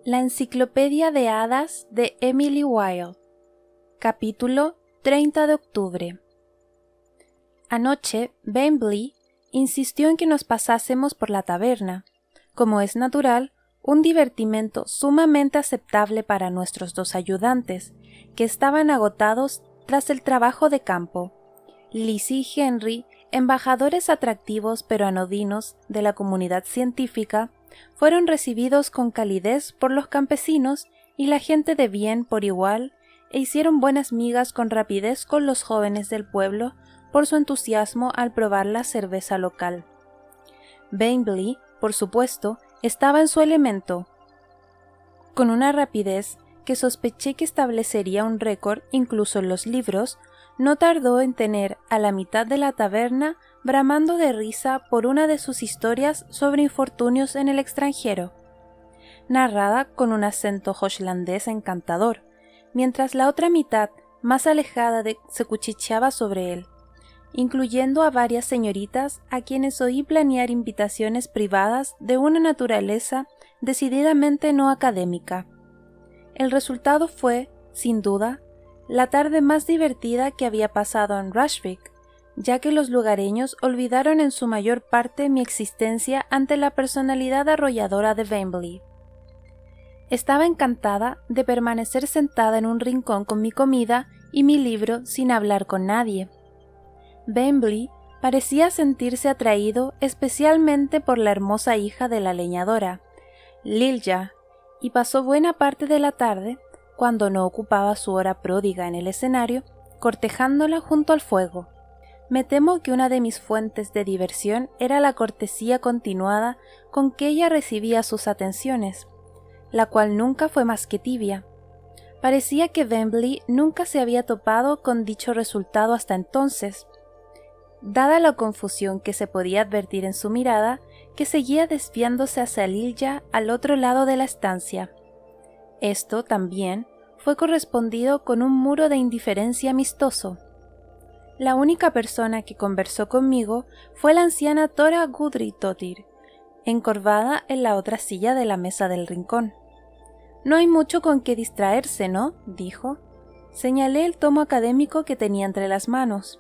La Enciclopedia de Hadas de Emily Wilde. Capítulo 30 de octubre. Anoche, Bingley insistió en que nos pasásemos por la taberna, como es natural, un divertimento sumamente aceptable para nuestros dos ayudantes, que estaban agotados tras el trabajo de campo. Lizzie y Henry, embajadores atractivos pero anodinos de la comunidad científica, fueron recibidos con calidez por los campesinos y la gente de bien por igual, e hicieron buenas migas con rapidez con los jóvenes del pueblo por su entusiasmo al probar la cerveza local. Bingley, por supuesto, estaba en su elemento. Con una rapidez que sospeché que establecería un récord incluso en los libros, no tardó en tener a la mitad de la taberna bramando de risa por una de sus historias sobre infortunios en el extranjero, narrada con un acento hochlandés encantador, mientras la otra mitad, más alejada, se cuchicheaba sobre él, incluyendo a varias señoritas a quienes oí planear invitaciones privadas de una naturaleza decididamente no académica. El resultado fue, sin duda, la tarde más divertida que había pasado en Rushwick, ya que los lugareños olvidaron en su mayor parte mi existencia ante la personalidad arrolladora de Bingley. Estaba encantada de permanecer sentada en un rincón con mi comida y mi libro sin hablar con nadie. Bingley parecía sentirse atraído especialmente por la hermosa hija de la leñadora, Lilja, y pasó buena parte de la tarde, cuando no ocupaba su hora pródiga en el escenario, cortejándola junto al fuego. Me temo que una de mis fuentes de diversión era la cortesía continuada con que ella recibía sus atenciones, la cual nunca fue más que tibia. Parecía que Bingley nunca se había topado con dicho resultado hasta entonces, dada la confusión que se podía advertir en su mirada, que seguía desviándose hacia Lilja al otro lado de la estancia. Esto, también, fue correspondido con un muro de indiferencia amistoso. La única persona que conversó conmigo fue la anciana Tora Gudrydottir, encorvada en la otra silla de la mesa del rincón. «No hay mucho con qué distraerse, ¿no?», dijo. Señalé el tomo académico que tenía entre las manos.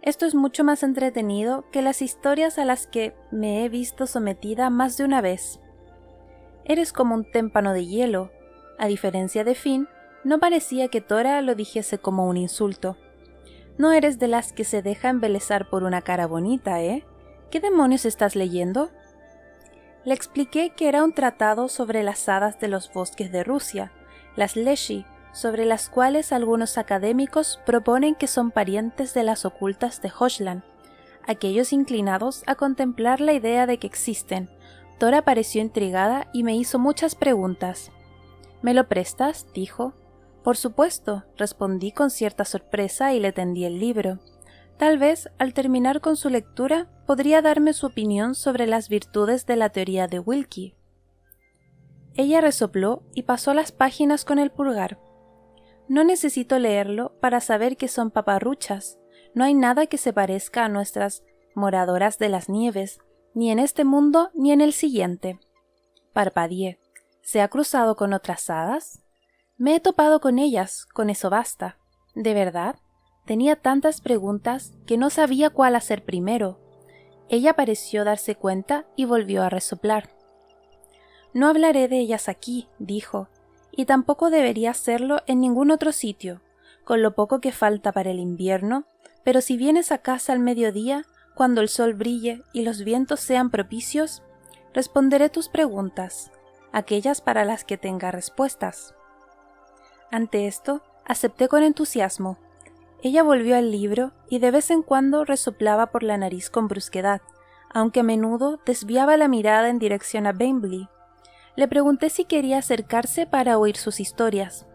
«Esto es mucho más entretenido que las historias a las que me he visto sometida más de una vez. Eres como un témpano de hielo». A diferencia de Finn, no parecía que Tora lo dijese como un insulto. «No eres de las que se deja embelesar por una cara bonita, ¿eh? ¿Qué demonios estás leyendo?» Le expliqué que era un tratado sobre las hadas de los bosques de Rusia, las Leshy, sobre las cuales algunos académicos proponen que son parientes de las ocultas de Hochland. Aquellos inclinados a contemplar la idea de que existen. Tora pareció intrigada y me hizo muchas preguntas. «¿Me lo prestas?», dijo. «Por supuesto», respondí con cierta sorpresa y le tendí el libro. Tal vez, al terminar con su lectura, podría darme su opinión sobre las virtudes de la teoría de Wilkie. Ella resopló y pasó las páginas con el pulgar. «No necesito leerlo para saber que son paparruchas. No hay nada que se parezca a nuestras moradoras de las nieves, ni en este mundo ni en el siguiente». Parpadeé. «¿Se ha cruzado con otras hadas?» «Me he topado con ellas, con eso basta». «¿De verdad?» Tenía tantas preguntas que no sabía cuál hacer primero. Ella pareció darse cuenta y volvió a resoplar. «No hablaré de ellas aquí», dijo, «y tampoco debería hacerlo en ningún otro sitio, con lo poco que falta para el invierno, pero si vienes a casa al mediodía, cuando el sol brille y los vientos sean propicios, responderé tus preguntas, aquellas para las que tenga respuestas». Ante esto, acepté con entusiasmo. Ella volvió al libro y de vez en cuando resoplaba por la nariz con brusquedad, aunque a menudo desviaba la mirada en dirección a Bingley. Le pregunté si quería acercarse para oír sus historias.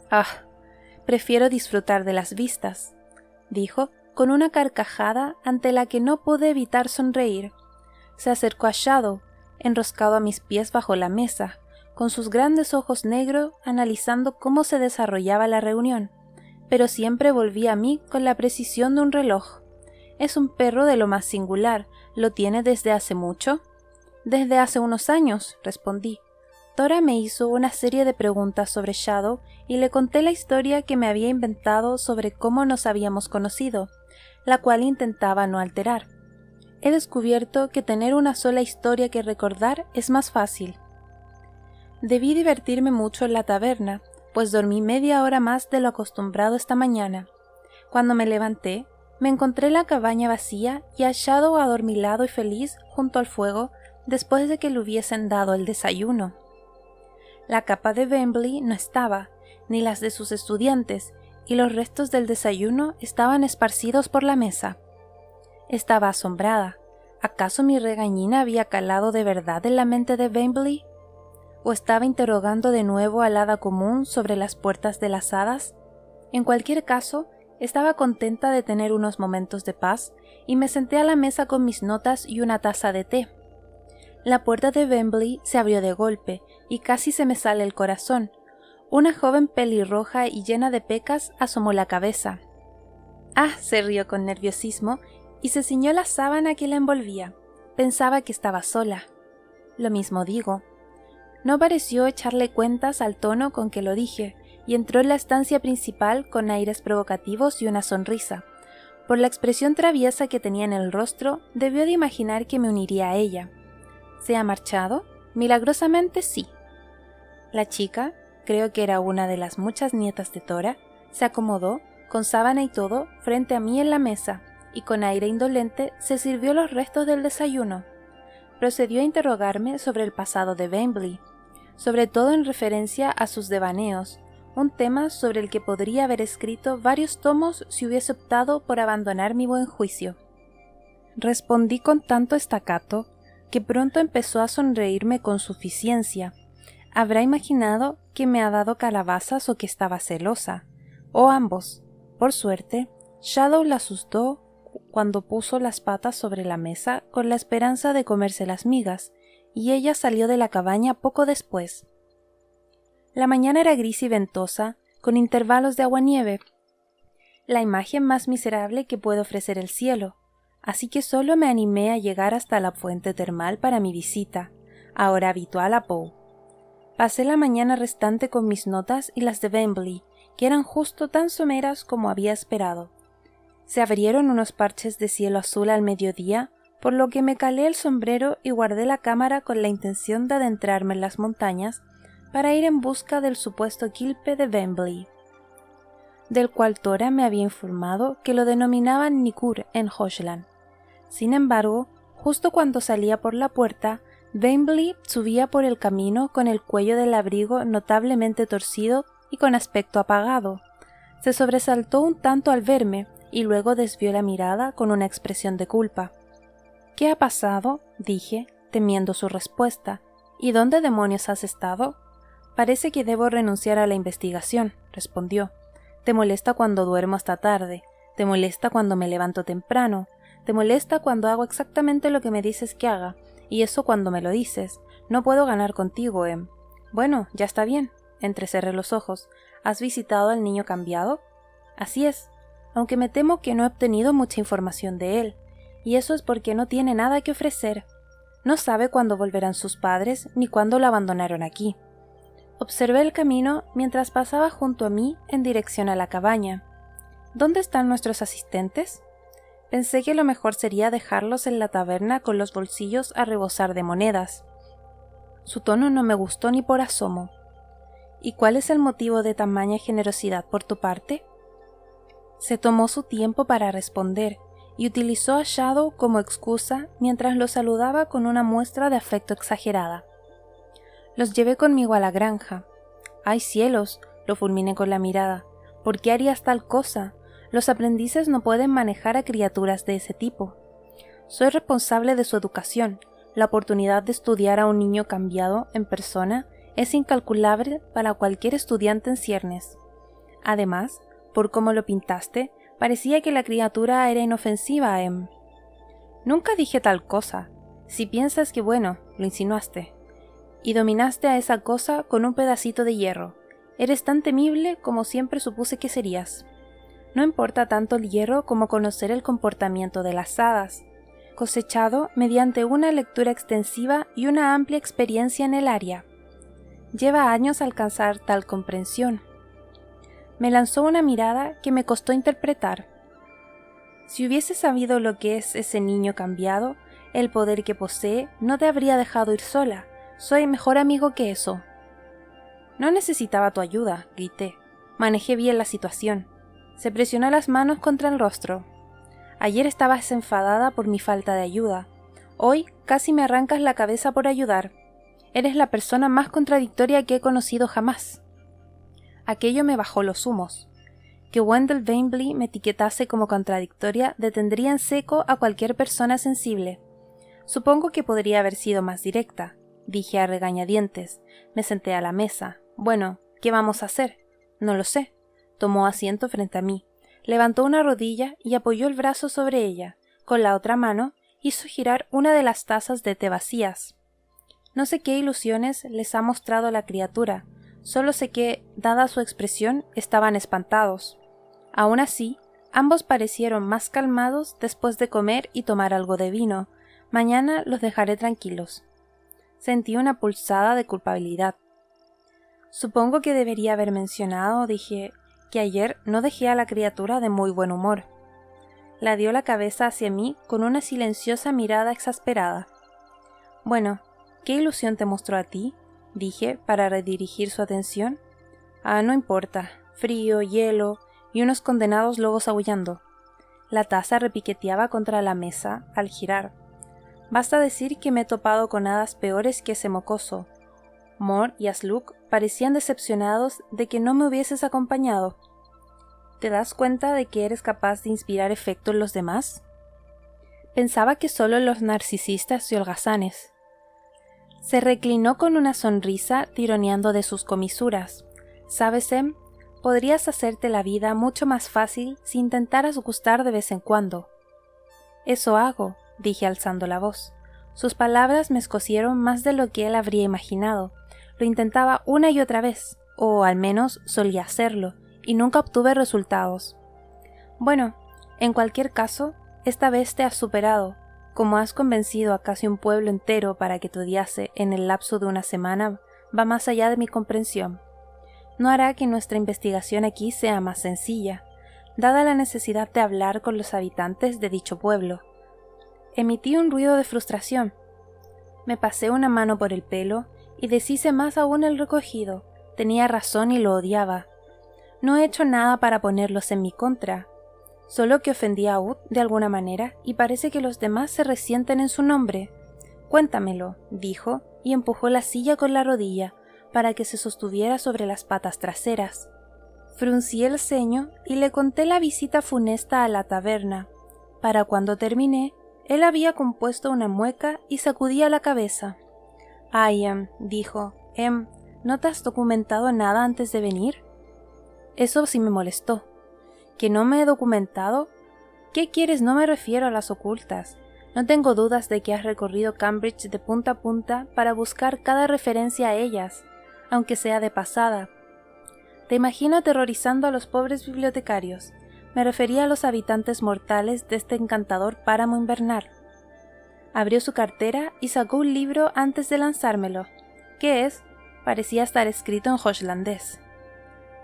«Ah, prefiero disfrutar de las vistas», dijo, con una carcajada ante la que no pude evitar sonreír. Se acercó a Shadow, enroscado a mis pies bajo la mesa, con sus grandes ojos negros analizando cómo se desarrollaba la reunión, pero siempre volvía a mí con la precisión de un reloj. «Es un perro de lo más singular. ¿Lo tiene desde hace mucho?» «Desde hace unos años», respondí. Tora me hizo una serie de preguntas sobre Shadow y le conté la historia que me había inventado sobre cómo nos habíamos conocido, la cual intentaba no alterar. He descubierto que tener una sola historia que recordar es más fácil. Debí divertirme mucho en la taberna, pues dormí media hora más de lo acostumbrado esta mañana. Cuando me levanté, me encontré la cabaña vacía y a Shadow adormilado y feliz junto al fuego después de que le hubiesen dado el desayuno. La capa de Bentley no estaba, ni las de sus estudiantes, y los restos del desayuno estaban esparcidos por la mesa. Estaba asombrada. ¿Acaso mi regañina había calado de verdad en la mente de Bentley? ¿O estaba interrogando de nuevo al hada común sobre las puertas de las hadas? En cualquier caso, estaba contenta de tener unos momentos de paz y me senté a la mesa con mis notas y una taza de té. La puerta de Bentley se abrió de golpe y casi se me sale el corazón. Una joven pelirroja y llena de pecas asomó la cabeza. ¡Ah!, se rió con nerviosismo y se ciñó la sábana que la envolvía. Pensaba que estaba sola. Lo mismo digo. No pareció echarle cuentas al tono con que lo dije, y entró en la estancia principal con aires provocativos y una sonrisa. Por la expresión traviesa que tenía en el rostro, debió de imaginar que me uniría a ella. ¿Se ha marchado? Milagrosamente sí. La chica, creo que era una de las muchas nietas de Tora, se acomodó, con sábana y todo, frente a mí en la mesa, y con aire indolente se sirvió los restos del desayuno. Procedió a interrogarme sobre el pasado de Bentley, sobre todo en referencia a sus devaneos, un tema sobre el que podría haber escrito varios tomos si hubiese optado por abandonar mi buen juicio. Respondí con tanto estacato que pronto empezó a sonreírme con suficiencia. Habrá imaginado que me ha dado calabazas o que estaba celosa, o ambos. Por suerte, Shadow la asustó cuando puso las patas sobre la mesa con la esperanza de comerse las migas, y ella salió de la cabaña poco después. La mañana era gris y ventosa, con intervalos de aguanieve, la imagen más miserable que puede ofrecer el cielo, así que solo me animé a llegar hasta la fuente termal para mi visita, ahora habitual a Poe. Pasé la mañana restante con mis notas y las de Bentley, que eran justo tan someras como había esperado. Se abrieron unos parches de cielo azul al mediodía, por lo que me calé el sombrero y guardé la cámara con la intención de adentrarme en las montañas para ir en busca del supuesto quilpe de Bentley, del cual Tora me había informado que lo denominaban Nikur en Hoshland. Sin embargo, justo cuando salía por la puerta, Bentley subía por el camino con el cuello del abrigo notablemente torcido y con aspecto apagado. Se sobresaltó un tanto al verme y luego desvió la mirada con una expresión de culpa. —¿Qué ha pasado? —dije, temiendo su respuesta. —¿Y dónde demonios has estado? —Parece que debo renunciar a la investigación —respondió—. Te molesta cuando duermo hasta tarde, te molesta cuando me levanto temprano, te molesta cuando hago exactamente lo que me dices que haga, y eso cuando me lo dices. No puedo ganar contigo, Em. Bueno, ya está bien. Entrecerré los ojos. ¿Has visitado al niño cambiado? Así es, aunque me temo que no he obtenido mucha información de él, y eso es porque no tiene nada que ofrecer. No sabe cuándo volverán sus padres ni cuándo lo abandonaron aquí. Observé el camino mientras pasaba junto a mí en dirección a la cabaña. ¿Dónde están nuestros asistentes? Pensé que lo mejor sería dejarlos en la taberna con los bolsillos a rebosar de monedas. Su tono no me gustó ni por asomo. ¿Y cuál es el motivo de tamaña generosidad por tu parte? Se tomó su tiempo para responder y utilizó a Shadow como excusa mientras lo saludaba con una muestra de afecto exagerada. Los llevé conmigo a la granja. ¡Ay cielos! Lo fulminé con la mirada. ¿Por qué harías tal cosa? Los aprendices no pueden manejar a criaturas de ese tipo. Soy responsable de su educación. La oportunidad de estudiar a un niño cambiado en persona es incalculable para cualquier estudiante en ciernes. Además, por cómo lo pintaste, parecía que la criatura era inofensiva, Em. Nunca dije tal cosa. Si piensas que bueno, lo insinuaste. Y dominaste a esa cosa con un pedacito de hierro. Eres tan temible como siempre supuse que serías. No importa tanto el hierro como conocer el comportamiento de las hadas, cosechado mediante una lectura extensiva y una amplia experiencia en el área. Lleva años alcanzar tal comprensión. Me lanzó una mirada que me costó interpretar. Si hubiese sabido lo que es ese niño cambiado, el poder que posee, no te habría dejado ir sola. Soy mejor amigo que eso. No necesitaba tu ayuda, grité. Manejé bien la situación. Se presionó las manos contra el rostro. Ayer estabas enfadada por mi falta de ayuda. Hoy casi me arrancas la cabeza por ayudar. Eres la persona más contradictoria que he conocido jamás. Aquello me bajó los humos. Que Wendell Bainbridge me etiquetase como contradictoria detendría en seco a cualquier persona sensible. Supongo que podría haber sido más directa, dije a regañadientes. Me senté a la mesa. Bueno, ¿qué vamos a hacer? No lo sé. Tomó asiento frente a mí. Levantó una rodilla y apoyó el brazo sobre ella. Con la otra mano hizo girar una de las tazas de té vacías. No sé qué ilusiones les ha mostrado la criatura. Solo sé que, dada su expresión, estaban espantados. Aún así, ambos parecieron más calmados después de comer y tomar algo de vino. Mañana los dejaré tranquilos. Sentí una pulsada de culpabilidad. Supongo que debería haber mencionado, dije, que ayer no dejé a la criatura de muy buen humor. La dio la cabeza hacia mí con una silenciosa mirada exasperada. Bueno, ¿qué ilusión te mostró a ti? Dije, para redirigir su atención. No importa. Frío, hielo y unos condenados lobos aullando. La taza repiqueteaba contra la mesa al girar. Basta decir que me he topado con hadas peores que ese mocoso. Mor y Asluk parecían decepcionados de que no me hubieses acompañado. ¿Te das cuenta de que eres capaz de inspirar efecto en los demás? Pensaba que solo los narcisistas y holgazanes. Se reclinó con una sonrisa tironeando de sus comisuras. ¿Sabes, Em? Podrías hacerte la vida mucho más fácil si intentaras gustar de vez en cuando. Eso hago, dije alzando la voz. Sus palabras me escocieron más de lo que él habría imaginado. Lo intentaba una y otra vez, o al menos solía hacerlo, y nunca obtuve resultados. Bueno, en cualquier caso, esta vez te has superado. Como has convencido a casi un pueblo entero para que te odiase en el lapso de una semana, va más allá de mi comprensión. No hará que nuestra investigación aquí sea más sencilla, dada la necesidad de hablar con los habitantes de dicho pueblo. Emití un ruido de frustración. Me pasé una mano por el pelo y deshice más aún el recogido. Tenía razón y lo odiaba. No he hecho nada para ponerlos en mi contra. Solo que ofendí a Ud de alguna manera y parece que los demás se resienten en su nombre. Cuéntamelo, dijo, y empujó la silla con la rodilla para que se sostuviera sobre las patas traseras. Fruncí el ceño y le conté la visita funesta a la taberna. Para cuando terminé, él había compuesto una mueca y sacudía la cabeza. «Ay, dijo, ¿no te has documentado nada antes de venir?» Eso sí me molestó. ¿Que no me he documentado? ¿Qué quieres? No me refiero a las ocultas. No tengo dudas de que has recorrido Cambridge de punta a punta para buscar cada referencia a ellas, aunque sea de pasada. Te imagino aterrorizando a los pobres bibliotecarios. Me refería a los habitantes mortales de este encantador páramo invernal. Abrió su cartera y sacó un libro antes de lanzármelo. ¿Qué es? Parecía estar escrito en hochlandés.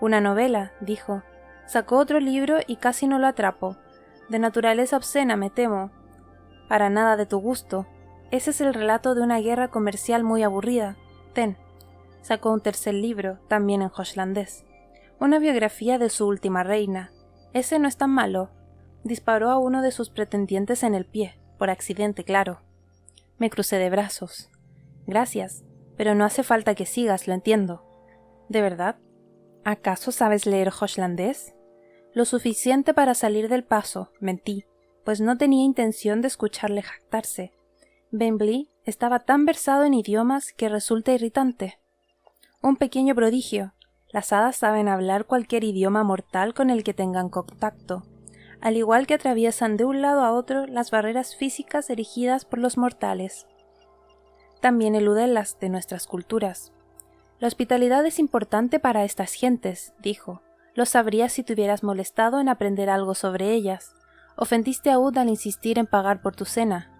Una novela, dijo. Sacó otro libro y casi no lo atrapo. De naturaleza obscena, me temo. Para nada de tu gusto. Ese es el relato de una guerra comercial muy aburrida. Ten. Sacó un tercer libro, también en hochlandés. Una biografía de su última reina. Ese no es tan malo. Disparó a uno de sus pretendientes en el pie, por accidente, claro. Me crucé de brazos. Gracias, pero no hace falta que sigas, lo entiendo. ¿De verdad? ¿Acaso sabes leer hochlandés? Lo suficiente para salir del paso, mentí, pues no tenía intención de escucharle jactarse. Bainbridge estaba tan versado en idiomas que resulta irritante. Un pequeño prodigio. Las hadas saben hablar cualquier idioma mortal con el que tengan contacto, al igual que atraviesan de un lado a otro las barreras físicas erigidas por los mortales. También eluden las de nuestras culturas. La hospitalidad es importante para estas gentes, dijo. Lo sabrías si te hubieras molestado en aprender algo sobre ellas. Ofendiste a Ud al insistir en pagar por tu cena.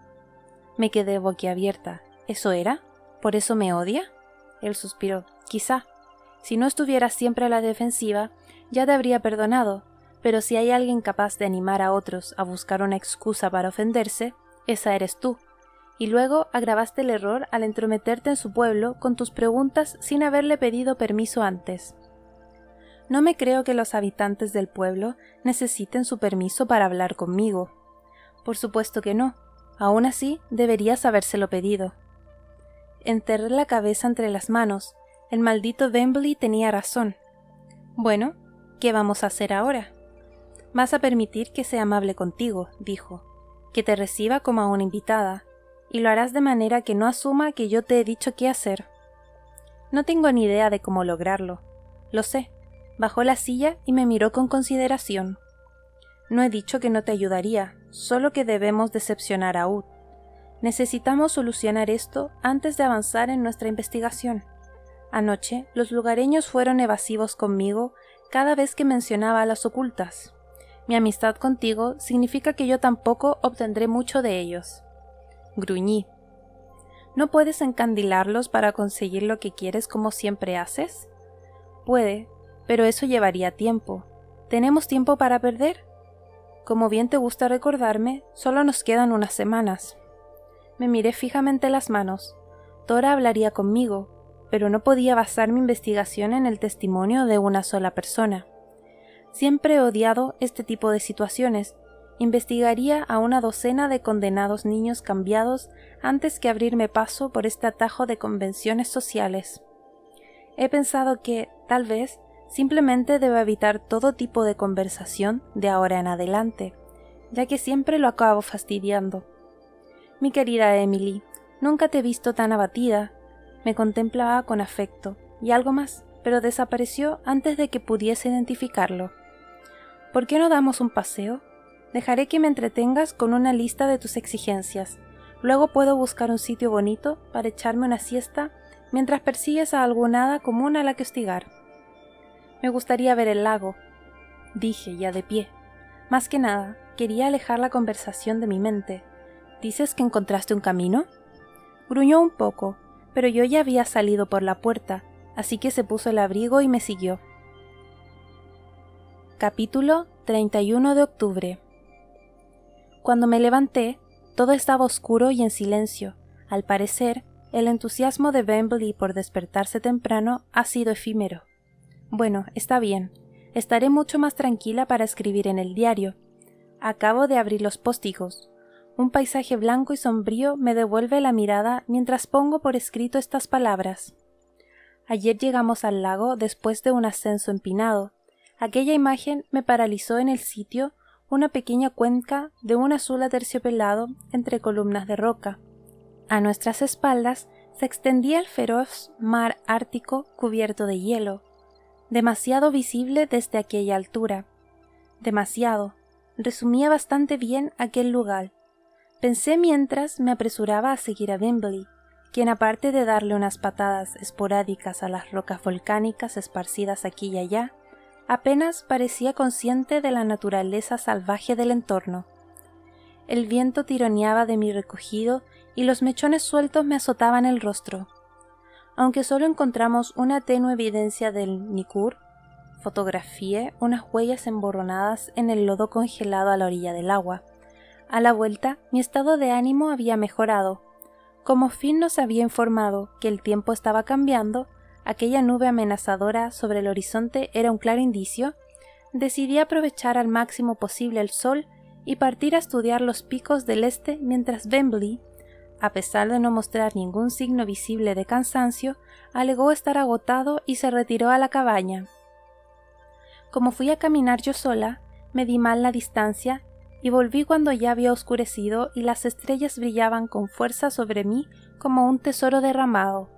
Me quedé boquiabierta. ¿Eso era? ¿Por eso me odia? Él suspiró. Quizá, si no estuvieras siempre a la defensiva, ya te habría perdonado, pero si hay alguien capaz de animar a otros a buscar una excusa para ofenderse, esa eres tú. Y luego agravaste el error al entrometerte en su pueblo con tus preguntas sin haberle pedido permiso antes. No me creo que los habitantes del pueblo necesiten su permiso para hablar conmigo. Por supuesto que no. Aún así, deberías habérselo pedido. Enterré la cabeza entre las manos. El maldito Bentley tenía razón. Bueno, ¿qué vamos a hacer ahora? Vas a permitir que sea amable contigo, dijo, que te reciba como a una invitada, y lo harás de manera que no asuma que yo te he dicho qué hacer. No tengo ni idea de cómo lograrlo. Lo sé. Bajó la silla y me miró con consideración. No he dicho que no te ayudaría, solo que debemos decepcionar a Ud. Necesitamos solucionar esto antes de avanzar en nuestra investigación. Anoche, los lugareños fueron evasivos conmigo cada vez que mencionaba a las ocultas. Mi amistad contigo significa que yo tampoco obtendré mucho de ellos. Gruñí. ¿No puedes encandilarlos para conseguir lo que quieres como siempre haces? Puede, pero eso llevaría tiempo. ¿Tenemos tiempo para perder? Como bien te gusta recordarme, solo nos quedan unas semanas. Me miré fijamente las manos. Tora hablaría conmigo, pero no podía basar mi investigación en el testimonio de una sola persona. Siempre he odiado este tipo de situaciones. Investigaría a una docena de condenados niños cambiados antes que abrirme paso por este atajo de convenciones sociales. He pensado que, tal vez, simplemente debo evitar todo tipo de conversación de ahora en adelante, ya que siempre lo acabo fastidiando. Mi querida Emily, nunca te he visto tan abatida. Me contemplaba con afecto, y algo más, pero desapareció antes de que pudiese identificarlo. ¿Por qué no damos un paseo? Dejaré que me entretengas con una lista de tus exigencias. Luego puedo buscar un sitio bonito para echarme una siesta mientras persigues a alguna hada común a la que hostigar. Me gustaría ver el lago, dije ya de pie. Más que nada, quería alejar la conversación de mi mente. ¿Dices que encontraste un camino? Gruñó un poco, pero yo ya había salido por la puerta, así que se puso el abrigo y me siguió. Capítulo 31 de octubre. Cuando me levanté, todo estaba oscuro y en silencio. Al parecer, el entusiasmo de Bentley por despertarse temprano ha sido efímero. Bueno, está bien. Estaré mucho más tranquila para escribir en el diario. Acabo de abrir los póstigos. Un paisaje blanco y sombrío me devuelve la mirada mientras pongo por escrito estas palabras. Ayer llegamos al lago después de un ascenso empinado. Aquella imagen me paralizó en el sitio, una pequeña cuenca de un azul aterciopelado entre columnas de roca. A nuestras espaldas se extendía el feroz mar ártico cubierto de hielo, demasiado visible desde aquella altura. Demasiado. Resumía bastante bien aquel lugar. Pensé mientras me apresuraba a seguir a Bentley, quien aparte de darle unas patadas esporádicas a las rocas volcánicas esparcidas aquí y allá, apenas parecía consciente de la naturaleza salvaje del entorno. El viento tironeaba de mi recogido y los mechones sueltos me azotaban el rostro. Aunque solo encontramos una tenue evidencia del Nikur, fotografié unas huellas emborronadas en el lodo congelado a la orilla del agua. A la vuelta, mi estado de ánimo había mejorado. Como Finn nos había informado que el tiempo estaba cambiando, aquella nube amenazadora sobre el horizonte era un claro indicio, decidí aprovechar al máximo posible el sol y partir a estudiar los picos del este mientras Bentley, a pesar de no mostrar ningún signo visible de cansancio, alegó estar agotado y se retiró a la cabaña. Como fui a caminar yo sola, medí mal la distancia y volví cuando ya había oscurecido y las estrellas brillaban con fuerza sobre mí como un tesoro derramado.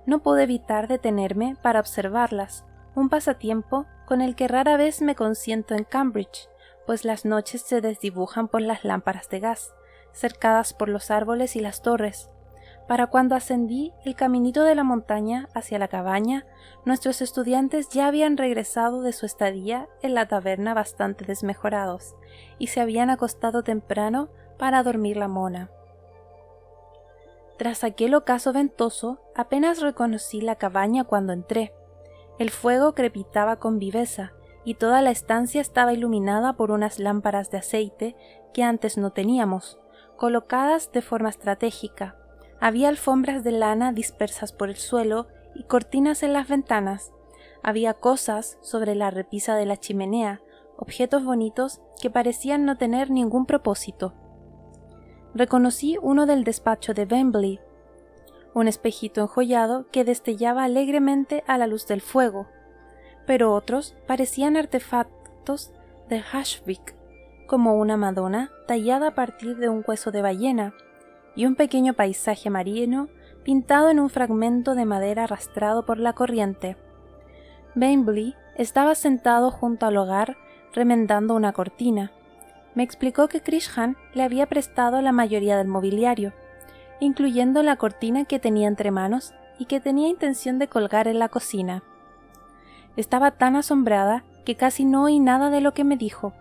No pude evitar detenerme para observarlas, un pasatiempo con el que rara vez me consiento en Cambridge, pues las noches se desdibujan por las lámparas de gas, cercadas por los árboles y las torres. Para cuando ascendí el caminito de la montaña hacia la cabaña, nuestros estudiantes ya habían regresado de su estadía en la taberna bastante desmejorados, y se habían acostado temprano para dormir la mona. Tras aquel ocaso ventoso, apenas reconocí la cabaña cuando entré. El fuego crepitaba con viveza, y toda la estancia estaba iluminada por unas lámparas de aceite que antes no teníamos, colocadas de forma estratégica. Había alfombras de lana dispersas por el suelo y cortinas en las ventanas. Había cosas sobre la repisa de la chimenea, objetos bonitos que parecían no tener ningún propósito. Reconocí uno del despacho de Wembley, un espejito enjollado que destellaba alegremente a la luz del fuego, pero otros parecían artefactos de Hashwick, como una Madonna tallada a partir de un hueso de ballena y un pequeño paisaje marino pintado en un fragmento de madera arrastrado por la corriente. Wembley estaba sentado junto al hogar remendando una cortina. Me explicó que Krishnan le había prestado la mayoría del mobiliario, incluyendo la cortina que tenía entre manos y que tenía intención de colgar en la cocina. Estaba tan asombrada que casi no oí nada de lo que me dijo.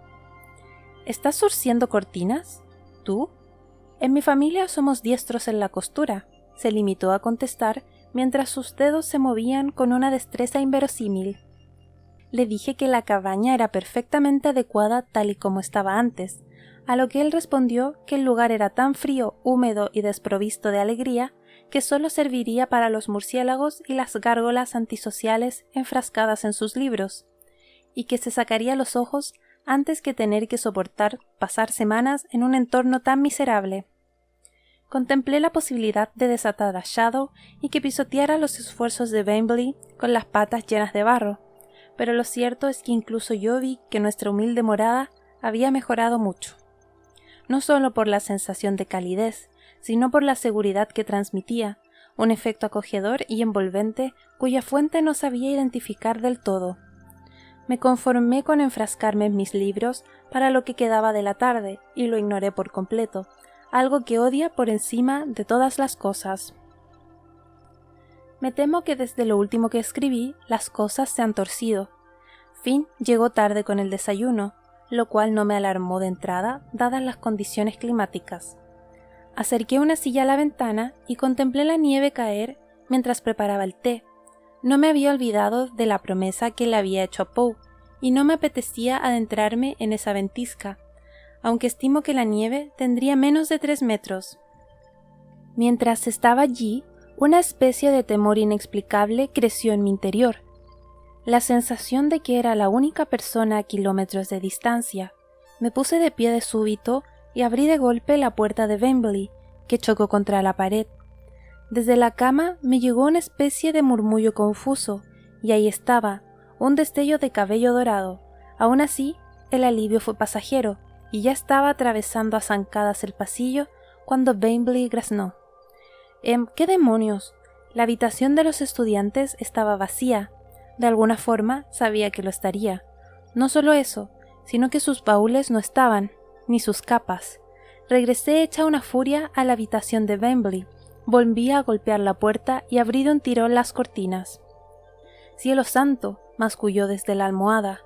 ¿Estás surciendo cortinas? ¿Tú? En mi familia somos diestros en la costura, se limitó a contestar mientras sus dedos se movían con una destreza inverosímil. Le dije que la cabaña era perfectamente adecuada tal y como estaba antes, a lo que él respondió que el lugar era tan frío, húmedo y desprovisto de alegría que solo serviría para los murciélagos y las gárgolas antisociales enfrascadas en sus libros, y que se sacaría los ojos antes que tener que soportar pasar semanas en un entorno tan miserable. Contemplé la posibilidad de desatar a Shadow y que pisoteara los esfuerzos de Wembley con las patas llenas de barro, pero lo cierto es que incluso yo vi que nuestra humilde morada había mejorado mucho. No solo por la sensación de calidez, sino por la seguridad que transmitía, un efecto acogedor y envolvente cuya fuente no sabía identificar del todo. Me conformé con enfrascarme en mis libros para lo que quedaba de la tarde y lo ignoré por completo, algo que odia por encima de todas las cosas. Me temo que desde lo último que escribí las cosas se han torcido. Finn llegó tarde con el desayuno, lo cual no me alarmó de entrada, dadas las condiciones climáticas. Acerqué una silla a la ventana y contemplé la nieve caer mientras preparaba el té. No me había olvidado de la promesa que le había hecho a Poe, y no me apetecía adentrarme en esa ventisca, aunque estimo que la nieve tendría menos de 3 metros. Mientras estaba allí, una especie de temor inexplicable creció en mi interior. La sensación de que era la única persona a kilómetros de distancia. Me puse de pie de súbito y abrí de golpe la puerta de Wembley, que chocó contra la pared. Desde la cama me llegó una especie de murmullo confuso, y ahí estaba, un destello de cabello dorado. Aún así, el alivio fue pasajero, y ya estaba atravesando a zancadas el pasillo cuando Wembley graznó. ¿Qué demonios? La habitación de los estudiantes estaba vacía. De alguna forma sabía que lo estaría. No solo eso, sino que sus baúles no estaban, ni sus capas. Regresé hecha una furia a la habitación de Wembley. Volví a golpear la puerta y abrí de un tirón las cortinas. «Cielo santo», masculló desde la almohada.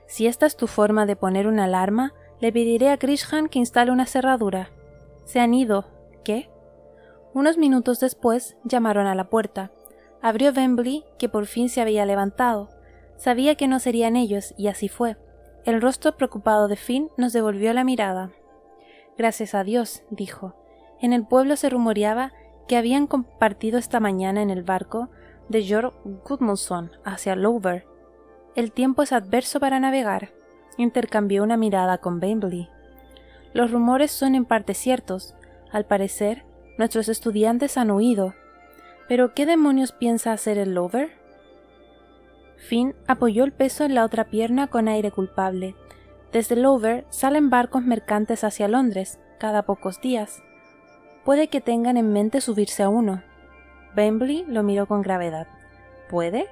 «Si esta es tu forma de poner una alarma, le pediré a Krishnan que instale una cerradura». «Se han ido». «¿Qué?» Unos minutos después llamaron a la puerta. Abrió Wembley, que por fin se había levantado. Sabía que no serían ellos, y así fue. El rostro preocupado de Finn nos devolvió la mirada. «Gracias a Dios», dijo. En el pueblo se rumoreaba que habían compartido esta mañana en el barco de George Gudmundsson hacia Lover. «El tiempo es adverso para navegar». Intercambió una mirada con Wembley. «Los rumores son en parte ciertos. Al parecer, nuestros estudiantes han huido. ¿Pero qué demonios piensa hacer el Lover?» Finn apoyó el peso en la otra pierna con aire culpable. Desde Lover salen barcos mercantes hacia Londres, cada pocos días. Puede que tengan en mente subirse a uno. Wembley lo miró con gravedad. ¿Puede?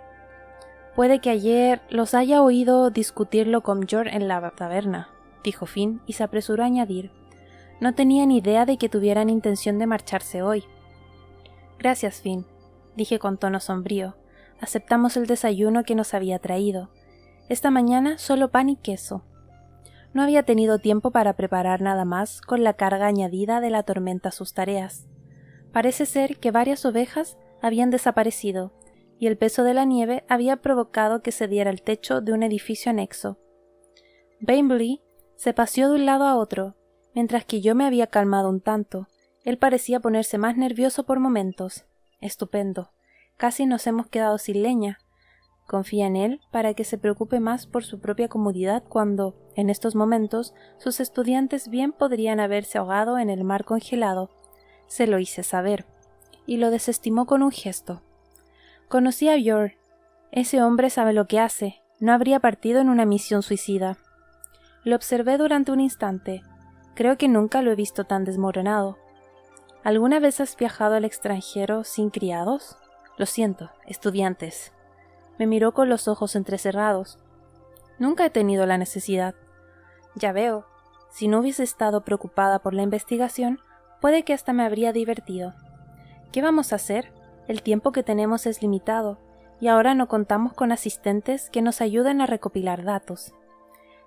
Puede que ayer los haya oído discutirlo con George en la taberna, dijo Finn y se apresuró a añadir. No tenía ni idea de que tuvieran intención de marcharse hoy. Gracias, Finn, dije con tono sombrío. Aceptamos el desayuno que nos había traído. Esta mañana solo pan y queso. No había tenido tiempo para preparar nada más con la carga añadida de la tormenta a sus tareas. Parece ser que varias ovejas habían desaparecido, y el peso de la nieve había provocado que se diera el techo de un edificio anexo. Bingley se paseó de un lado a otro, mientras que yo me había calmado un tanto. Él parecía ponerse más nervioso por momentos. Estupendo. Casi nos hemos quedado sin leña. Confía en él para que se preocupe más por su propia comodidad cuando, en estos momentos, sus estudiantes bien podrían haberse ahogado en el mar congelado. Se lo hice saber, y lo desestimó con un gesto. Conocí a Björn. Ese hombre sabe lo que hace. No habría partido en una misión suicida. Lo observé durante un instante. Creo que nunca lo he visto tan desmoronado. ¿Alguna vez has viajado al extranjero sin criados? Lo siento, estudiantes. Me miró con los ojos entrecerrados. Nunca he tenido la necesidad. Ya veo. Si no hubiese estado preocupada por la investigación, puede que hasta me habría divertido. ¿Qué vamos a hacer? El tiempo que tenemos es limitado, y ahora no contamos con asistentes que nos ayuden a recopilar datos.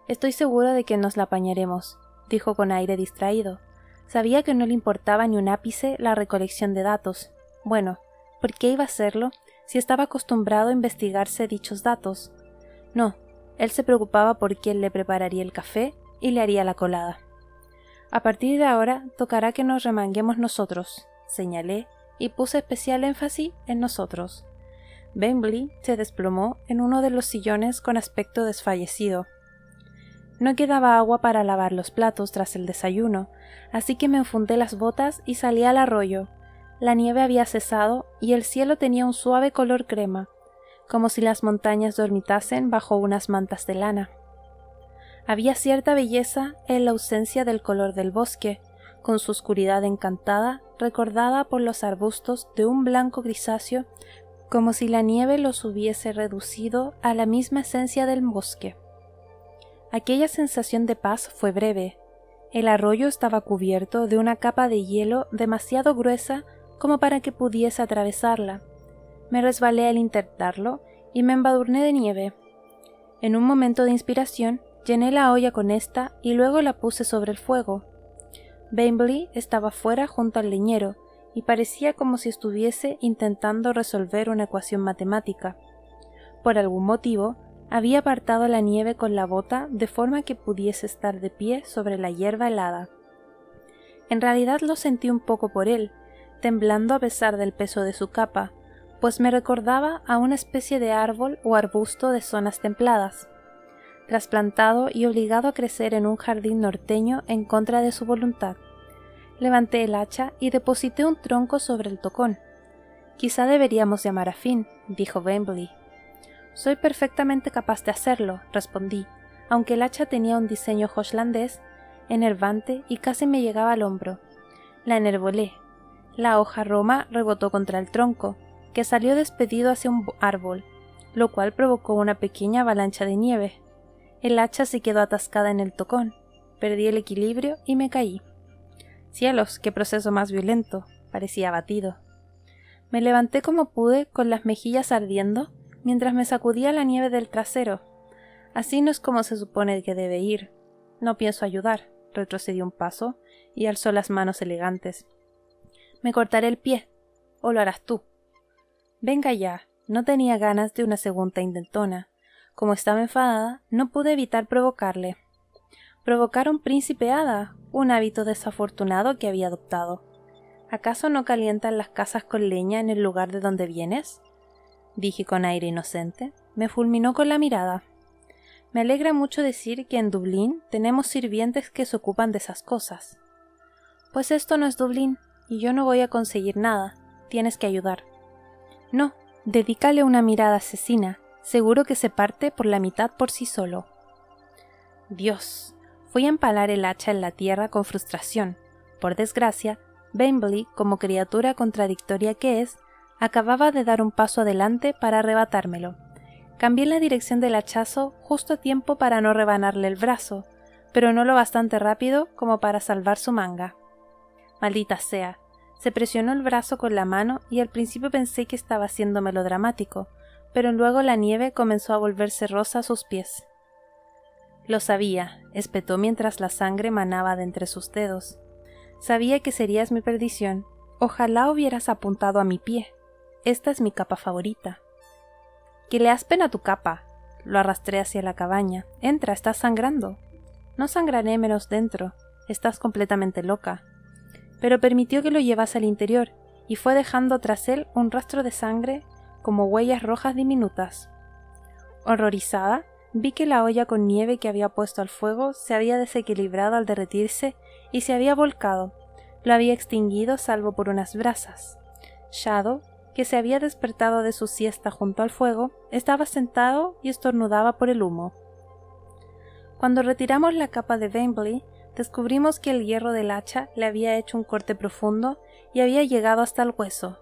Estoy seguro de que nos la apañaremos, dijo con aire distraído. Sabía que no le importaba ni un ápice la recolección de datos. Bueno, ¿por qué iba a hacerlo si estaba acostumbrado a investigarse dichos datos? No, él se preocupaba por quién le prepararía el café y le haría la colada. A partir de ahora tocará que nos remanguemos nosotros, señalé, y puse especial énfasis en nosotros. Bingley se desplomó en uno de los sillones con aspecto desfallecido. No quedaba agua para lavar los platos tras el desayuno, así que me enfundé las botas y salí al arroyo. La nieve había cesado y el cielo tenía un suave color crema, como si las montañas dormitasen bajo unas mantas de lana. Había cierta belleza en la ausencia del color del bosque, con su oscuridad encantada, recordada por los arbustos de un blanco grisáceo, como si la nieve los hubiese reducido a la misma esencia del bosque. Aquella sensación de paz fue breve. El arroyo estaba cubierto de una capa de hielo demasiado gruesa como para que pudiese atravesarla. Me resbalé al intentarlo y me embadurné de nieve. En un momento de inspiración, llené la olla con esta y luego la puse sobre el fuego. Bingley estaba fuera junto al leñero y parecía como si estuviese intentando resolver una ecuación matemática. Por algún motivo, había apartado la nieve con la bota de forma que pudiese estar de pie sobre la hierba helada. En realidad lo sentí un poco por él, temblando a pesar del peso de su capa, pues me recordaba a una especie de árbol o arbusto de zonas templadas, trasplantado y obligado a crecer en un jardín norteño en contra de su voluntad. Levanté el hacha y deposité un tronco sobre el tocón. «Quizá deberíamos llamar a Finn», dijo Bingley. «Soy perfectamente capaz de hacerlo», respondí, aunque el hacha tenía un diseño hochlandés, enervante y casi me llegaba al hombro. La enervolé. La hoja roma rebotó contra el tronco, que salió despedido hacia un árbol, lo cual provocó una pequeña avalancha de nieve. El hacha se quedó atascada en el tocón. Perdí el equilibrio y me caí. Cielos, qué proceso más violento. Parecía abatido. Me levanté como pude, con las mejillas ardiendo, mientras me sacudía la nieve del trasero. Así no es como se supone que debe ir. No pienso ayudar. Retrocedí un paso y alzó las manos elegantes. Me cortaré el pie. ¿O lo harás tú? Venga ya. No tenía ganas de una segunda intentona. Como estaba enfadada, no pude evitar provocarle. Provocar a un príncipe hada, un hábito desafortunado que había adoptado. ¿Acaso no calientan las casas con leña en el lugar de donde vienes?, dije con aire inocente. Me fulminó con la mirada. Me alegra mucho decir que en Dublín tenemos sirvientes que se ocupan de esas cosas. Pues esto no es Dublín, y yo no voy a conseguir nada. Tienes que ayudar. No, dedícale una mirada asesina. Seguro que se parte por la mitad por sí solo. Dios. Fui a empalar el hacha en la tierra con frustración. Por desgracia, Bingley, como criatura contradictoria que es, acababa de dar un paso adelante para arrebatármelo. Cambié la dirección del hachazo justo a tiempo para no rebanarle el brazo, pero no lo bastante rápido como para salvar su manga. Maldita sea. Se presionó el brazo con la mano y al principio pensé que estaba siendo melodramático, pero luego la nieve comenzó a volverse rosa a sus pies. Lo sabía, espetó mientras la sangre manaba de entre sus dedos. Sabía que serías mi perdición. Ojalá hubieras apuntado a mi pie. Esta es mi capa favorita. Que le aspen a tu capa. Lo arrastré hacia la cabaña. Entra, estás sangrando. No sangraré menos dentro. Estás completamente loca. Pero permitió que lo llevase al interior, y fue dejando tras él un rastro de sangre como huellas rojas diminutas. Horrorizada, vi que la olla con nieve que había puesto al fuego se había desequilibrado al derretirse y se había volcado. Lo había extinguido salvo por unas brasas. Shadow, que se había despertado de su siesta junto al fuego, estaba sentado y estornudaba por el humo. Cuando retiramos la capa de Bingley, descubrimos que el hierro del hacha le había hecho un corte profundo y había llegado hasta el hueso.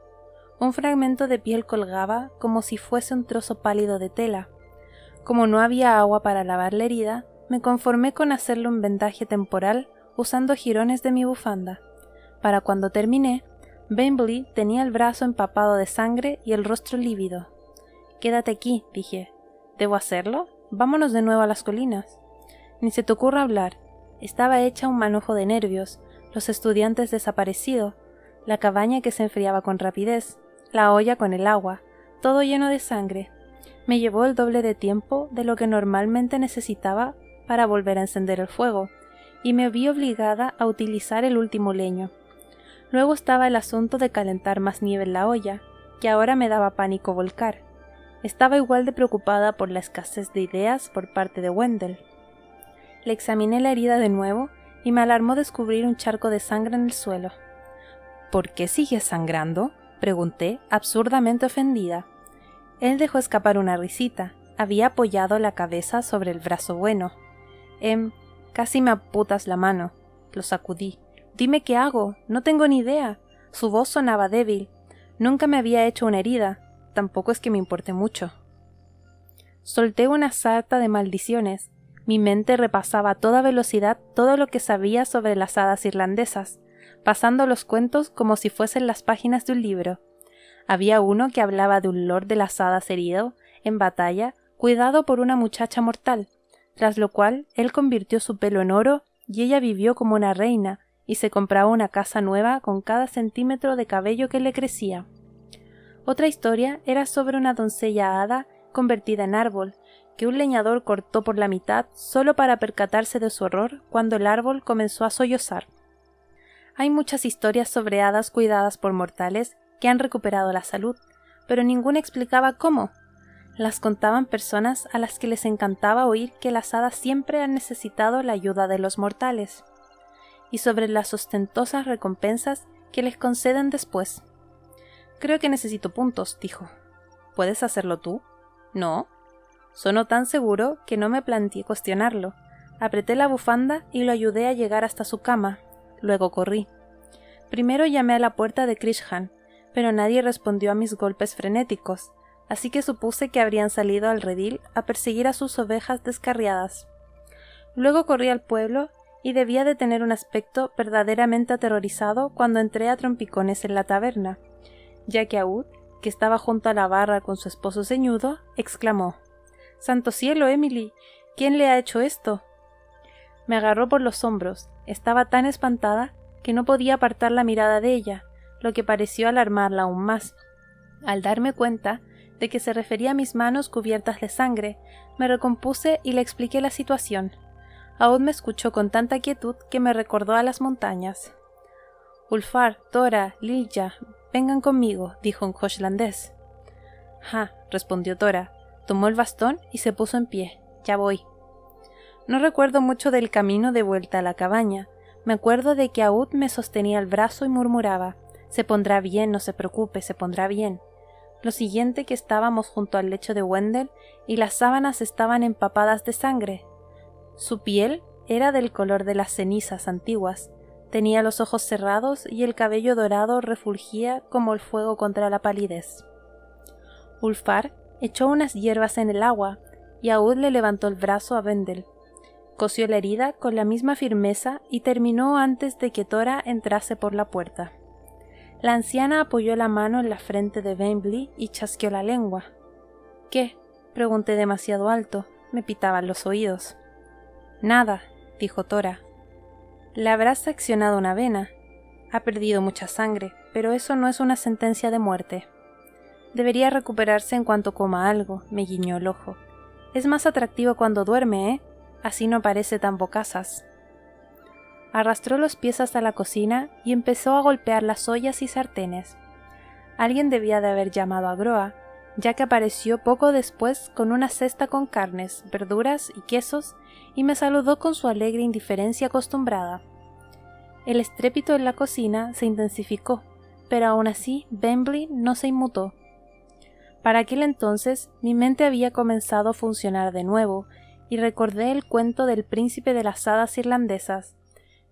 Un fragmento de piel colgaba como si fuese un trozo pálido de tela. Como no había agua para lavar la herida, me conformé con hacerle un vendaje temporal usando jirones de mi bufanda. Para cuando terminé, Bingley tenía el brazo empapado de sangre y el rostro lívido. «Quédate aquí», dije. «¿Debo hacerlo? Vámonos de nuevo a las colinas». «Ni se te ocurra hablar». Estaba hecha un manojo de nervios, los estudiantes desaparecidos, la cabaña que se enfriaba con rapidez, la olla con el agua, todo lleno de sangre. Me llevó el doble de tiempo de lo que normalmente necesitaba para volver a encender el fuego, y me vi obligada a utilizar el último leño. Luego estaba el asunto de calentar más nieve en la olla, que ahora me daba pánico volcar. Estaba igual de preocupada por la escasez de ideas por parte de Wendell. Le examiné la herida de nuevo y me alarmó descubrir un charco de sangre en el suelo. «¿Por qué sigues sangrando?», pregunté, absurdamente ofendida. Él dejó escapar una risita. Había apoyado la cabeza sobre el brazo bueno. Casi me aputas la mano. Lo sacudí. «Dime qué hago. No tengo ni idea». Su voz sonaba débil. Nunca me había hecho una herida. Tampoco es que me importe mucho. Solté una sarta de maldiciones. Mi mente repasaba a toda velocidad todo lo que sabía sobre las hadas irlandesas, pasando los cuentos como si fuesen las páginas de un libro. Había uno que hablaba de un lord de las hadas herido, en batalla, cuidado por una muchacha mortal, tras lo cual él convirtió su pelo en oro y ella vivió como una reina y se compraba una casa nueva con cada centímetro de cabello que le crecía. Otra historia era sobre una doncella hada convertida en árbol, que un leñador cortó por la mitad solo para percatarse de su horror cuando el árbol comenzó a sollozar. Hay muchas historias sobre hadas cuidadas por mortales que han recuperado la salud, pero ninguna explicaba cómo. Las contaban personas a las que les encantaba oír que las hadas siempre han necesitado la ayuda de los mortales, y sobre las ostentosas recompensas que les conceden después. «Creo que necesito puntos», dijo. «¿Puedes hacerlo tú?» «No». Sonó tan seguro que no me planteé cuestionarlo. Apreté la bufanda y lo ayudé a llegar hasta su cama. Luego corrí. Primero llamé a la puerta de Krishnan, pero nadie respondió a mis golpes frenéticos, así que supuse que habrían salido al redil a perseguir a sus ovejas descarriadas. Luego corrí al pueblo y debía de tener un aspecto verdaderamente aterrorizado cuando entré a trompicones en la taberna, ya que Aud, que estaba junto a la barra con su esposo ceñudo, exclamó: «¡Santo cielo, Emily! ¿Quién le ha hecho esto?» Me agarró por los hombros. Estaba tan espantada que no podía apartar la mirada de ella, lo que pareció alarmarla aún más. Al darme cuenta de que se refería a mis manos cubiertas de sangre, me recompuse y le expliqué la situación. Aún me escuchó con tanta quietud que me recordó a las montañas. «Ulfar, Tora, Lilja, vengan conmigo», dijo en hochlandés. «Ja», respondió Tora. Tomó el bastón y se puso en pie. «Ya voy». No recuerdo mucho del camino de vuelta a la cabaña. Me acuerdo de que Aud me sostenía el brazo y murmuraba: «Se pondrá bien, no se preocupe, se pondrá bien». Lo siguiente que estábamos junto al lecho de Wendell y las sábanas estaban empapadas de sangre. Su piel era del color de las cenizas antiguas. Tenía los ojos cerrados y el cabello dorado refulgía como el fuego contra la palidez. Ulfar echó unas hierbas en el agua y Aud le levantó el brazo a Wendell. Cosió la herida con la misma firmeza y terminó antes de que Tora entrase por la puerta. La anciana apoyó la mano en la frente de Bingley y chasqueó la lengua. «¿Qué?», pregunté demasiado alto. Me pitaban los oídos. «Nada», dijo Tora. «Le habrás accionado una vena». Ha perdido mucha sangre, pero eso no es una sentencia de muerte. Debería recuperarse en cuanto coma algo, me guiñó el ojo. Es más atractivo cuando duerme, ¿eh? Así no parece tan bocazas. Arrastró los pies hasta la cocina y empezó a golpear las ollas y sartenes. Alguien debía de haber llamado a Groa, ya que apareció poco después con una cesta con carnes, verduras y quesos y me saludó con su alegre indiferencia acostumbrada. El estrépito en la cocina se intensificó, pero aún así Bentley no se inmutó. Para aquel entonces mi mente había comenzado a funcionar de nuevo y recordé el cuento del príncipe de las hadas irlandesas,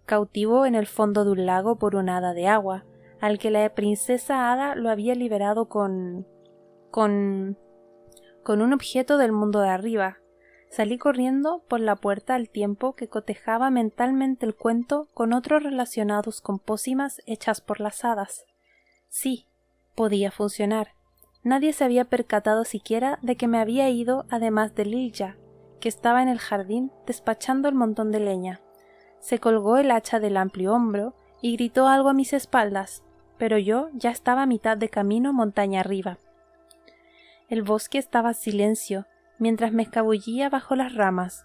cautivo en el fondo de un lago por una hada de agua, al que la princesa hada lo había liberado con un objeto del mundo de arriba. Salí corriendo por la puerta al tiempo que cotejaba mentalmente el cuento con otros relacionados con pócimas hechas por las hadas. Sí, podía funcionar. Nadie se había percatado siquiera de que me había ido, además de Lilja, que estaba en el jardín despachando el montón de leña. Se colgó el hacha del amplio hombro y gritó algo a mis espaldas, pero yo ya estaba a mitad de camino montaña arriba. El bosque estaba en silencio, mientras me escabullía bajo las ramas,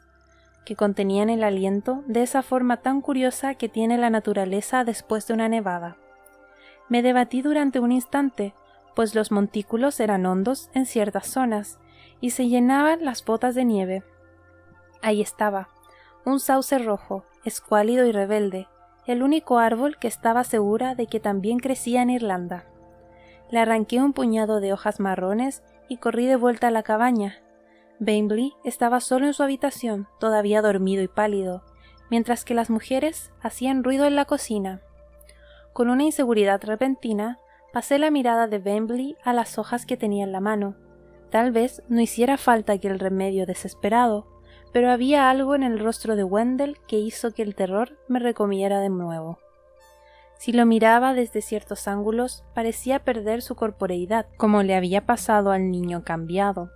que contenían el aliento de esa forma tan curiosa que tiene la naturaleza después de una nevada. Me debatí durante un instante, pues los montículos eran hondos en ciertas zonas, y se llenaban las botas de nieve. Ahí estaba, un sauce rojo, escuálido y rebelde, el único árbol que estaba segura de que también crecía en Irlanda. Le arranqué un puñado de hojas marrones y corrí de vuelta a la cabaña. Bentley estaba solo en su habitación, todavía dormido y pálido, mientras que las mujeres hacían ruido en la cocina. Con una inseguridad repentina, pasé la mirada de Bentley a las hojas que tenía en la mano. Tal vez no hiciera falta aquel remedio desesperado, pero había algo en el rostro de Wendell que hizo que el terror me recomiera de nuevo. Si lo miraba desde ciertos ángulos, parecía perder su corporeidad, como le había pasado al niño cambiado.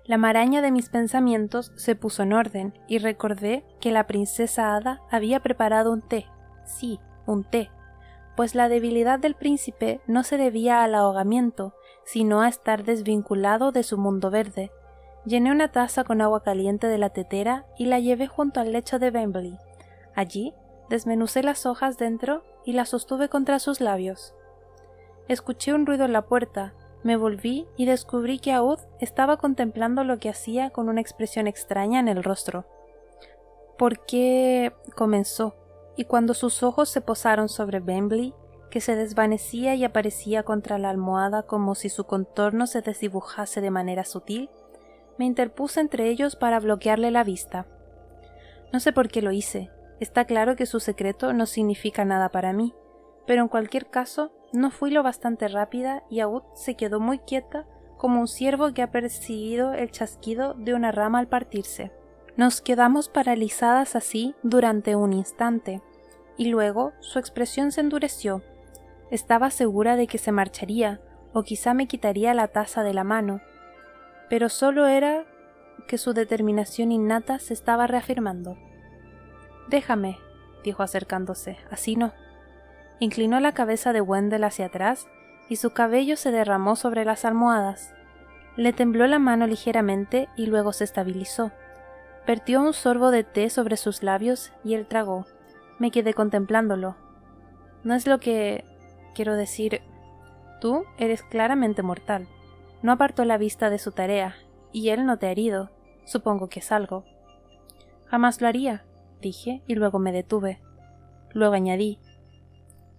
La maraña de mis pensamientos se puso en orden y recordé que la princesa hada había preparado un té. Sí, un té, pues la debilidad del príncipe no se debía al ahogamiento, sino a estar desvinculado de su mundo verde. Llené una taza con agua caliente de la tetera y la llevé junto al lecho de Bentley. Allí desmenucé las hojas dentro y las sostuve contra sus labios. Escuché un ruido en la puerta, me volví y descubrí que Aud estaba contemplando lo que hacía con una expresión extraña en el rostro. ¿Por qué? Comenzó, y cuando sus ojos se posaron sobre Bentley, que se desvanecía y aparecía contra la almohada como si su contorno se desdibujase de manera sutil, me interpuse entre ellos para bloquearle la vista. No sé por qué lo hice. Está claro que su secreto no significa nada para mí, pero en cualquier caso no fui lo bastante rápida y Aud se quedó muy quieta como un ciervo que ha percibido el chasquido de una rama al partirse. Nos quedamos paralizadas así durante un instante, y luego su expresión se endureció. Estaba segura de que se marcharía, o quizá me quitaría la taza de la mano, pero solo era que su determinación innata se estaba reafirmando. «Déjame», dijo acercándose, «así no». Inclinó la cabeza de Wendell hacia atrás y su cabello se derramó sobre las almohadas. Le tembló la mano ligeramente y luego se estabilizó. Vertió un sorbo de té sobre sus labios y él tragó. Me quedé contemplándolo. «No es lo que... quiero decir... Tú eres claramente mortal». No apartó la vista de su tarea, y él no te ha herido. Supongo que es algo. «Jamás lo haría», dije, y luego me detuve. Luego añadí: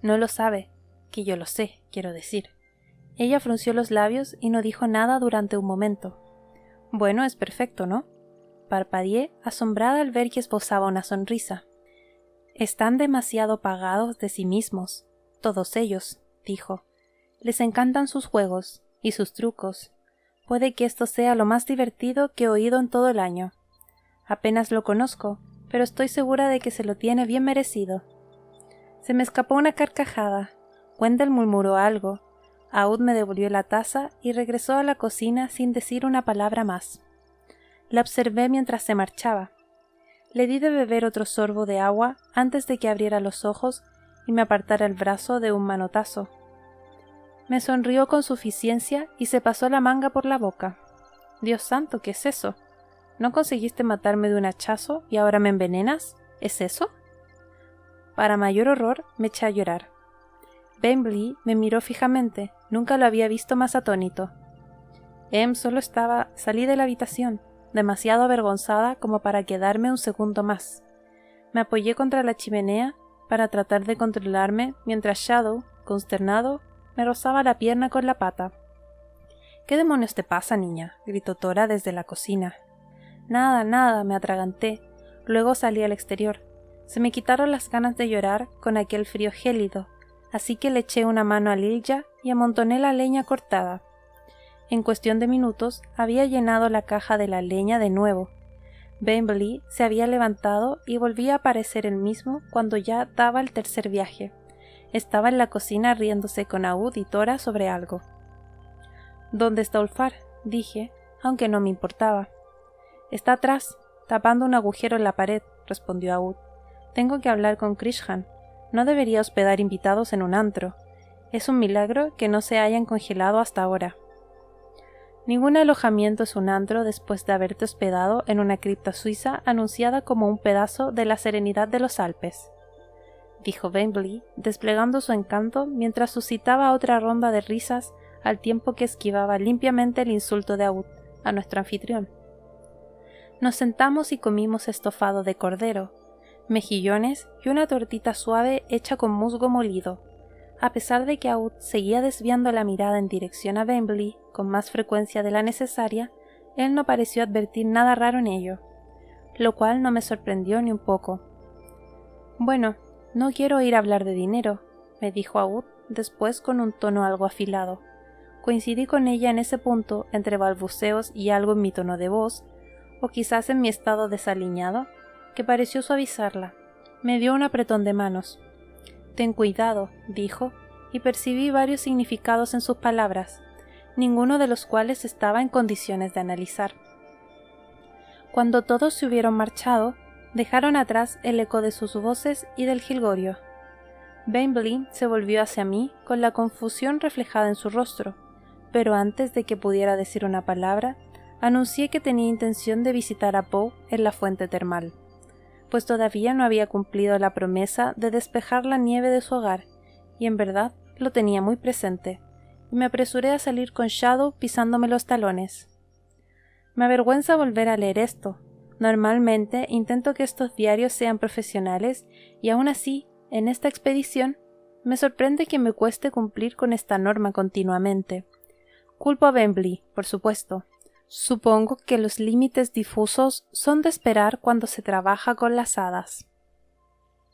«No lo sabe, que yo lo sé, quiero decir». Ella frunció los labios y no dijo nada durante un momento. «Bueno, es perfecto, ¿no?». Parpadeé, asombrada al ver que esbozaba una sonrisa. «Están demasiado pagados de sí mismos, todos ellos», dijo. «Les encantan sus juegos y sus trucos. Puede que esto sea lo más divertido que he oído en todo el año. Apenas lo conozco, pero estoy segura de que se lo tiene bien merecido». Se me escapó una carcajada. Wendell murmuró algo. Aud me devolvió la taza y regresó a la cocina sin decir una palabra más. La observé mientras se marchaba. Le di de beber otro sorbo de agua antes de que abriera los ojos y me apartara el brazo de un manotazo. Me sonrió con suficiencia y se pasó la manga por la boca. Dios santo, ¿qué es eso? ¿No conseguiste matarme de un hachazo y ahora me envenenas? ¿Es eso? Para mayor horror, me eché a llorar. Bentley me miró fijamente, nunca lo había visto más atónito. Salí de la habitación, demasiado avergonzada como para quedarme un segundo más. Me apoyé contra la chimenea para tratar de controlarme mientras Shadow, consternado, me rozaba la pierna con la pata. —¿Qué demonios te pasa, niña? —gritó Tora desde la cocina. —Nada, nada, me atraganté. Luego salí al exterior. Se me quitaron las ganas de llorar con aquel frío gélido, así que le eché una mano a Lilja y amontoné la leña cortada. En cuestión de minutos había llenado la caja de la leña de nuevo. Bentley se había levantado y volvía a parecer el mismo cuando ya daba el tercer viaje. Estaba en la cocina riéndose con Aud y Tora sobre algo. —¿Dónde está Ulfar? —dije, aunque no me importaba. —Está atrás, tapando un agujero en la pared —respondió Aud—. Tengo que hablar con Krishnan. No debería hospedar invitados en un antro. Es un milagro que no se hayan congelado hasta ahora. Ningún alojamiento es un antro después de haberte hospedado en una cripta suiza anunciada como un pedazo de la serenidad de los Alpes, dijo Bentley, desplegando su encanto mientras suscitaba otra ronda de risas al tiempo que esquivaba limpiamente el insulto de Aud a nuestro anfitrión. Nos sentamos y comimos estofado de cordero, mejillones y una tortita suave hecha con musgo molido. A pesar de que Aud seguía desviando la mirada en dirección a Bentley con más frecuencia de la necesaria, él no pareció advertir nada raro en ello, lo cual no me sorprendió ni un poco. —Bueno, no quiero oír hablar de dinero —me dijo Aud después con un tono algo afilado. Coincidí con ella en ese punto entre balbuceos y algo en mi tono de voz, o quizás en mi estado desaliñado, que pareció suavizarla. Me dio un apretón de manos. —Ten cuidado —dijo, y percibí varios significados en sus palabras, ninguno de los cuales estaba en condiciones de analizar. Cuando todos se hubieron marchado, dejaron atrás el eco de sus voces y del jilgorio. Bentley se volvió hacia mí con la confusión reflejada en su rostro, pero antes de que pudiera decir una palabra, anuncié que tenía intención de visitar a Poe en la fuente termal, pues todavía no había cumplido la promesa de despejar la nieve de su hogar, y en verdad lo tenía muy presente, y me apresuré a salir con Shadow pisándome los talones. Me avergüenza volver a leer esto. Normalmente intento que estos diarios sean profesionales, y aún así, en esta expedición, me sorprende que me cueste cumplir con esta norma continuamente. Culpo a Bentley, por supuesto. Supongo que los límites difusos son de esperar cuando se trabaja con las hadas.